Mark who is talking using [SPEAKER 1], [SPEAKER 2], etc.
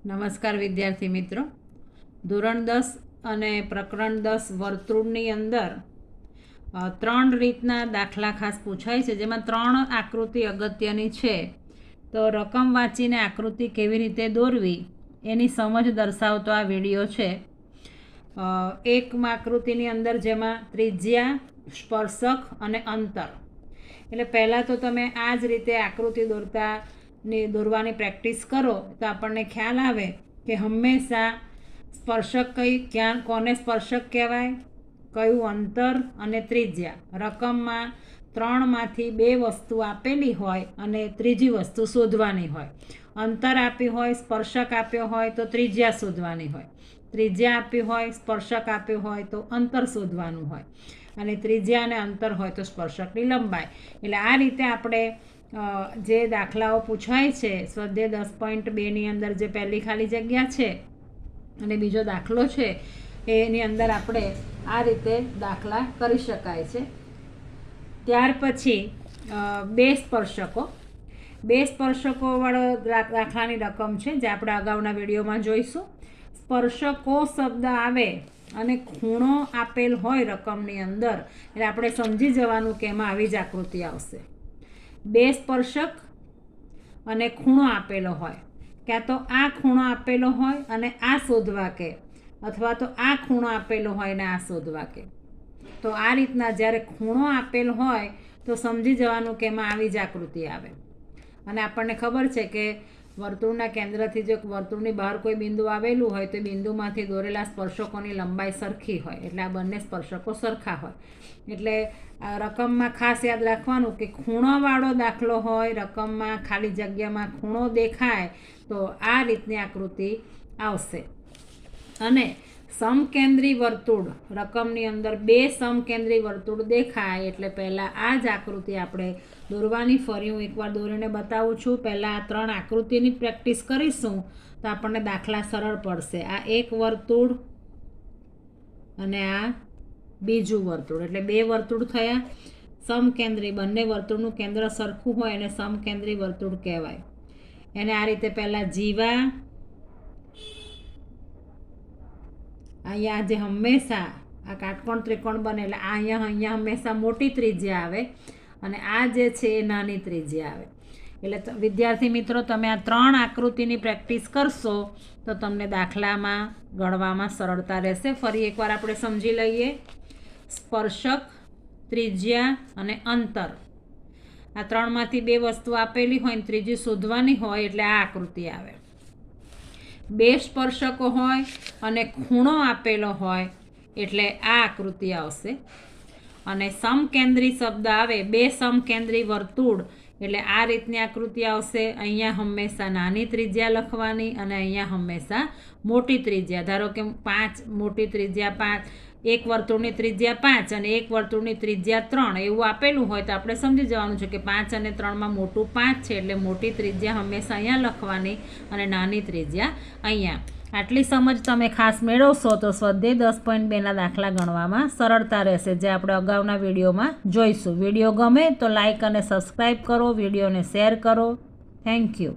[SPEAKER 1] નમસ્કાર વિદ્યાર્થી મિત્રો. ધોરણ 10 અને પ્રકરણ 10 વર્તુળની અંદર 3 રીતના દાખલા ખાસ પૂછાય છે, જેમાં 3 આકૃતિ અગત્યની છે. તો રકમ વાંચીને આકૃતિ કેવી રીતે દોરવી એની સમજ દર્શાવતો આ વિડીયો છે. એક આકૃતિની અંદર જેમાં ત્રિજ્યા, સ્પર્શક અને અંતર. એટલે પહેલાં તો તમે આ જ રીતે આકૃતિ દોરવાની પ્રેક્ટિસ કરો તો આપણને ખ્યાલ આવે કે હંમેશા સ્પર્શક કોને સ્પર્શક કહેવાય, કયું અંતર અને ત્રિજ્યા. રકમમાં 3માંથી 2 વસ્તુ આપેલી હોય અને ત્રીજી વસ્તુ શોધવાની હોય. અંતર આપ્યું હોય, સ્પર્શક આપ્યો હોય તો ત્રિજ્યા શોધવાની હોય. ત્રિજ્યા આપી હોય, સ્પર્શક આપ્યું હોય તો અંતર શોધવાનું હોય. અને ત્રિજ્યા અને અંતર હોય તો સ્પર્શકની લંબાઈ. એટલે આ રીતે આપણે જે દાખલાઓ પૂછાય છે સ્વાધ્યાય 10.2ની અંદર જે પહેલી ખાલી જગ્યા છે અને બીજો દાખલો છે એની અંદર આપણે આ રીતે દાખલા કરી શકાય છે. ત્યાર પછી 2 સ્પર્શકોવાળો દાખલાની રકમ છે જે આપણે અગાઉના વિડીયોમાં જોઈશું. સ્પર્શકો શબ્દ આવે અને ખૂણો આપેલ હોય રકમની અંદર એટલે આપણે સમજી જવાનું કે એમાં આવી જ આકૃતિ આવશે. 2 સ્પર્શક અને ખૂણો આપેલો હોય, ક્યાં તો આ ખૂણો આપેલો હોય અને આ શોધવા કે, અથવા તો આ ખૂણો આપેલો હોય ને આ શોધવા કે. તો આ રીતના જ્યારે ખૂણો આપેલ હોય તો સમજી જવાનું કે એમાં આવી જ આકૃતિ આવે. અને આપણને ખબર છે કે વર્તુળના કેન્દ્રથી જો વર્તુળની બહાર કોઈ બિંદુ આવેલું હોય તો બિંદુમાંથી દોરેલા સ્પર્શકોની લંબાઈ સરખી હોય, એટલે આ બંને સ્પર્શકો સરખા હોય. એટલે રકમમાં ખાસ યાદ રાખવાનું કે ખૂણોવાળો દાખલો હોય, રકમમાં ખાલી જગ્યામાં ખૂણો દેખાય તો આ રીતની આકૃતિ આવશે. અને સમકેન્દ્રી વર્તુળ, રકમની અંદર 2 સમકેન્દ્રી વર્તુળ દેખાય એટલે પહેલાં આ જ આકૃતિ આપણે દોરવાની. ફરી હું એકવાર દોરીને બતાવું છું. પહેલાં આ 3 આકૃતિની પ્રેક્ટિસ કરીશું તો આપણને દાખલા સરળ પડશે. આ એક વર્તુળ અને આ બીજું વર્તુળ, એટલે 2 વર્તુળ થયા. સમકેન્દ્રી, બંને વર્તુળનું કેન્દ્ર સરખું હોય અને સમકેન્દ્રી વર્તુળ કહેવાય. એને આ રીતે પહેલાં જીવા, અહીંયા જે હંમેશા આ કાટકોણ ત્રિકોણ બને એટલે અહીંયા હંમેશા મોટી ત્રિજ્યા આવે અને આ જે છે એ નાની ત્રિજ્યા આવે. એટલે વિદ્યાર્થી મિત્રો, તમે આ 3 આકૃતિની પ્રેક્ટિસ કરશો તો તમને દાખલામાં ગણવામાં સરળતા રહેશે. ફરી એકવાર આપણે સમજી લઈએ. સ્પર્શક, ત્રિજ્યા અને અંતર, આ 3માંથી 2 વસ્તુ આપેલી હોય ને ત્રીજી શોધવાની હોય એટલે આ આકૃતિ આવે. 2 સ્પર્શકો હોય અને ખૂણો આપેલો હોય એટલે આ આકૃતિ આવશે. અને સમકેન્દ્રી શબ્દ આવે, 2 સમકેન્દ્રી વર્તુળ એટલે આ રીતની આકૃતિ આવશે. અહીંયા હંમેશા નાની ત્રિજ્યા લખવાની અને અહીંયા હંમેશા મોટી ત્રિજ્યા. ધારો કે 5 મોટી ત્રિજ્યા 5, એક વર્તુળની ત્રિજ્યા 5 અને એક વર્તુળની ત્રિજ્યા 3 એવું આપેલું હોય તો આપણે સમજી જવાનું છે કે 5 અને 3માં મોટું 5 છે એટલે મોટી ત્રિજ્યા હંમેશા અહીંયા લખવાની અને નાની ત્રિજ્યા અહીંયા. આટલી સમજ તમે ખાસ મેળવશો તો સ્વાધ્યાય 10.2ના દાખલા ગણવામાં સરળતા રહેશે, જે આપણે અગાઉના વિડીયોમાં જોઈશું. વિડીયો ગમે તો લાઇક અને સબસ્ક્રાઈબ કરો, વિડીયોને શેર કરો. Thank you.